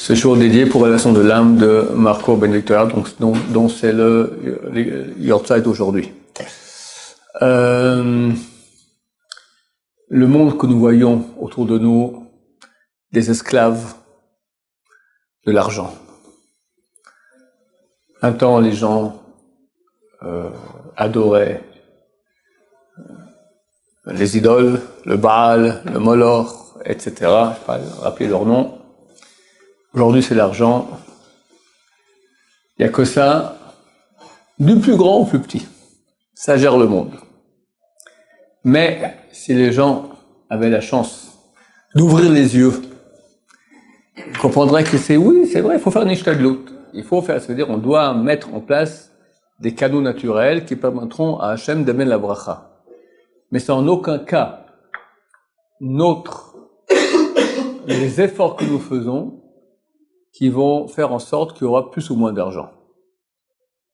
Ce jour dédié pour la leçon de l'âme de Marco Benedictor, dont c'est le Yortzeit aujourd'hui. Le monde que nous voyons autour de nous, des esclaves de l'argent. Un temps, les gens adoraient les idoles, le Baal, le Moloch, etc. Je ne vais pas rappeler leur nom. Aujourd'hui, c'est l'argent. Il n'y a que ça, du plus grand au plus petit. Ça gère le monde. Mais si les gens avaient la chance d'ouvrir les yeux, ils comprendraient que c'est vrai, il faut faire une ishtadlut. Il faut faire, c'est-à-dire on doit mettre en place des canaux naturels qui permettront à Hachem d'amener la bracha. Mais c'est en aucun cas les efforts que nous faisons qui vont faire en sorte qu'il y aura plus ou moins d'argent.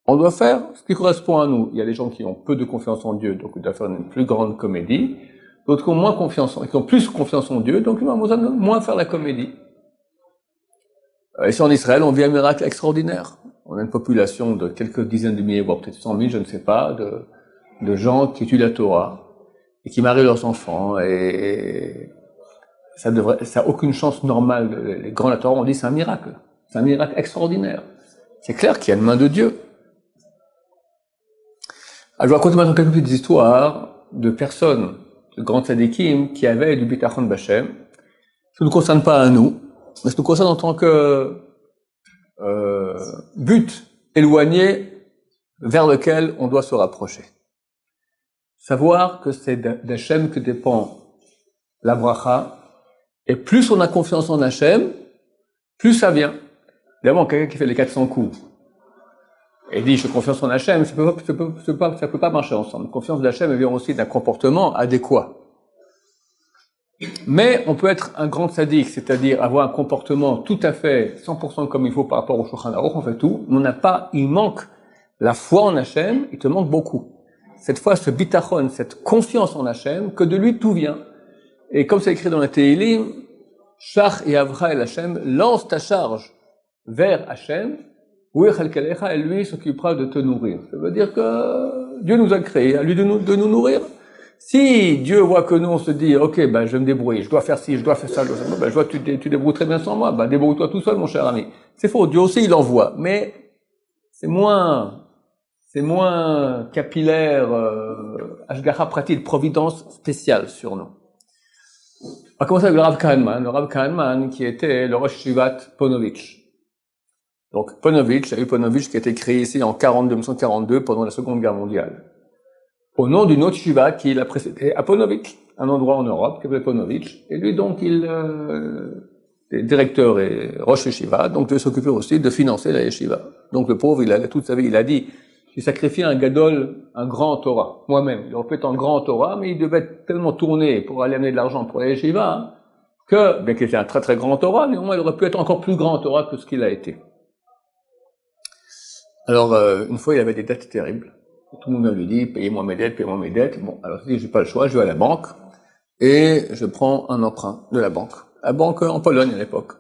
On doit faire ce qui correspond à nous. Il y a des gens qui ont peu de confiance en Dieu, donc ils doivent faire une plus grande comédie. D'autres qui ont plus confiance en Dieu, donc ils vont moins faire la comédie. Ici en Israël, on vit un miracle extraordinaire. On a une population de quelques dizaines de milliers, voire peut-être 100 000, je ne sais pas, de gens qui étudient la Torah et qui marient leurs enfants. Et ça a aucune chance normale. Les grands de la Torah, on dit c'est un miracle. C'est un miracle extraordinaire. C'est clair qu'il y a une main de Dieu. Alors, je vais raconter maintenant quelques petites histoires de personnes, de grands tzadikim, qui avaient du bitachon b'Hashem. Ça ne nous concerne pas à nous, mais ça nous concerne en tant que but éloigné vers lequel on doit se rapprocher. Savoir que c'est d'Hashem que dépend la bracha, et plus on a confiance en Hachem, plus ça vient. Évidemment, quelqu'un qui fait les 400 coups et dit « je fais confiance en Hachem », ça peut pas marcher ensemble. La confiance d'Hachem vient aussi d'un comportement adéquat. Mais on peut être un grand tzaddik, c'est-à-dire avoir un comportement tout à fait 100% comme il faut par rapport au Shulchan Aruch, on fait tout, mais il manque la foi en Hachem, il te manque beaucoup. Cette fois, ce bitachon, cette confiance en Hachem, que de lui tout vient. Et comme c'est écrit dans la Tehillim, Shach et Avra el Hachem, lance ta charge vers Hachem, et lui s'occupera de te nourrir. Ça veut dire que Dieu nous a créés, à lui de nous nourrir. Si Dieu voit que nous, on se dit, ok, je vais me débrouiller, je dois faire ci, je dois faire ça, je vois que tu débrouilles très bien sans moi, débrouille-toi tout seul, mon cher ami. C'est faux, Dieu aussi, il envoie, mais c'est moins capillaire, Ashgacha pratique, providence spéciale sur nous. On va commencer avec le Rav Kahneman, qui était le Rosh Yeshivat Ponovitch. Donc, Ponovitch qui a été créé ici en 1942 pendant la Seconde Guerre mondiale. Au nom d'une autre Yeshiva qui l'a précédé à Ponovitch, un endroit en Europe qui s'appelait Ponovitch. Et lui, donc, il est directeur et Rosh Yeshiva, donc devait s'occuper aussi de financer la Yeshiva. Donc, le pauvre, toute sa vie, il a dit, j'ai sacrifié un gadol, un grand Torah, moi-même. Il aurait pu être un grand Torah, mais il devait tellement tourner pour aller amener de l'argent pour la Yeshiva, que, bien qu'il était un très très grand Torah, mais au moins il aurait pu être encore plus grand Torah que ce qu'il a été. Alors, une fois, il avait des dettes terribles. Tout le monde lui dit, payez-moi mes dettes. Bon, alors il dit, j'ai pas le choix, je vais à la banque, et je prends un emprunt de la banque. La banque en Pologne à l'époque.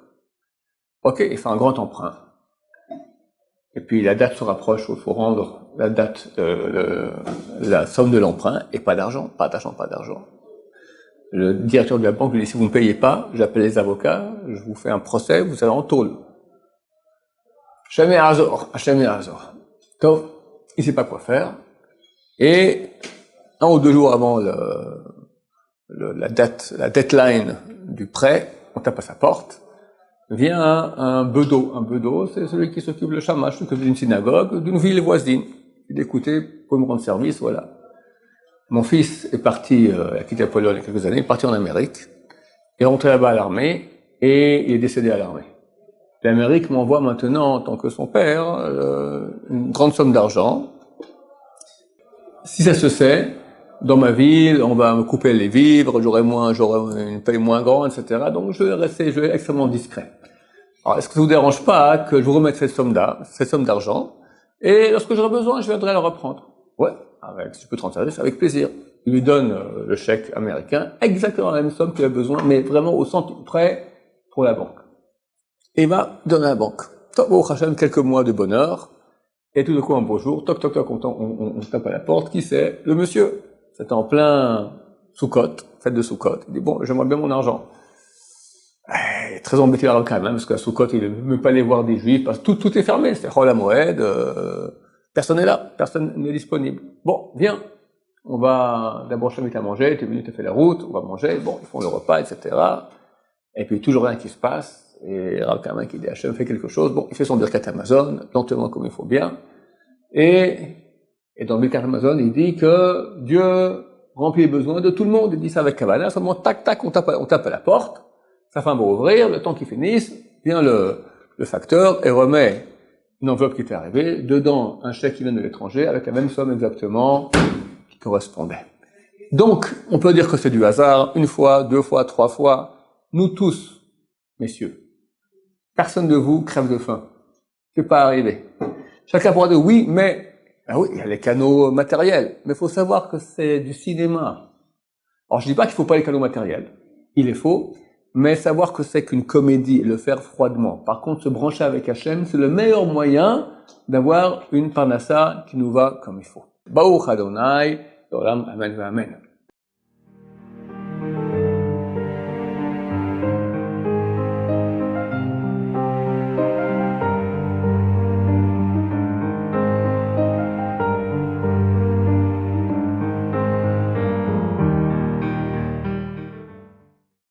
Ok, il fait un grand emprunt. Et puis la date se rapproche, il faut rendre la date, la somme de l'emprunt, et pas d'argent. Le directeur de la banque lui dit, si vous ne payez pas, j'appelle les avocats, je vous fais un procès, vous allez en tôle. Hachem Azor. Donc, il sait pas quoi faire. Et 1 ou 2 jours avant la deadline du prêt, on tape à sa porte. Vient un bedeau. Un bedeau, c'est celui qui s'occupe le shamash, d'une synagogue, d'une ville voisine. Il dit, écoutez, pour me rendre service, voilà. Mon fils est parti, il a quitté la Pologne il y a quelques années, il est parti en Amérique, il est rentré là-bas à l'armée, et il est décédé à l'armée. L'Amérique m'envoie maintenant, en tant que son père, une grande somme d'argent. Si ça se sait, dans ma ville, on va me couper les vivres, j'aurai une paye moins grande, etc. Donc je vais être extrêmement discret. Alors, est-ce que ça vous dérange pas que je vous remette cette somme d'argent, et lorsque j'aurai besoin, je viendrai la reprendre? Ouais, si je peux te rendre service, avec plaisir. Il lui donne le chèque américain, exactement la même somme qu'il a besoin, mais vraiment au centime près pour la banque. et il m'a donné la banque. Top, au Hachem, quelques mois de bonheur, et tout de coup, un beau jour, toc, toc, toc, on tape à la porte, qui c'est? Le monsieur. C'était en plein Soukot, fête de Soukot. Il dit, bon, j'aimerais bien mon argent. Très embêté là quand même, parce qu'à Soukot, il ne veut même pas aller voir des juifs, parce que tout est fermé, c'est Chol HaMoed, personne n'est là, personne n'est disponible. Bon, viens, on va, d'abord, je t'invite à manger, t'es venu, t'as fait la route, on va manger, bon, ils font le repas, etc. Et puis, toujours rien qui se passe, et Rav Kamen qui dit, Hachem fait quelque chose, bon, il fait son Birkat Amazon, lentement comme il faut bien, et dans le Birkat Amazon, il dit que Dieu remplit les besoins de tout le monde, il dit ça avec Kavanah, seulement tac, tac, on tape à la porte, sa femme va ouvrir, le temps qu'ils finissent, vient le facteur et remet une enveloppe qui était arrivée, dedans un chèque qui vient de l'étranger, avec la même somme exactement qui correspondait. Donc, on peut dire que c'est du hasard, une fois, deux fois, trois fois. Nous tous, messieurs, personne de vous crève de faim. C'est pas arrivé. Chacun pourra dire oui, mais, ah oui, il y a les canaux matériels, mais il faut savoir que c'est du cinéma. Alors, je dis pas qu'il faut pas les canaux matériels. Il est faux. Mais savoir que c'est qu'une comédie et le faire froidement. Par contre, se brancher avec Hachem, c'est le meilleur moyen d'avoir une parnassa qui nous va comme il faut. Baruch Adonai, Olam, Amen, Amen.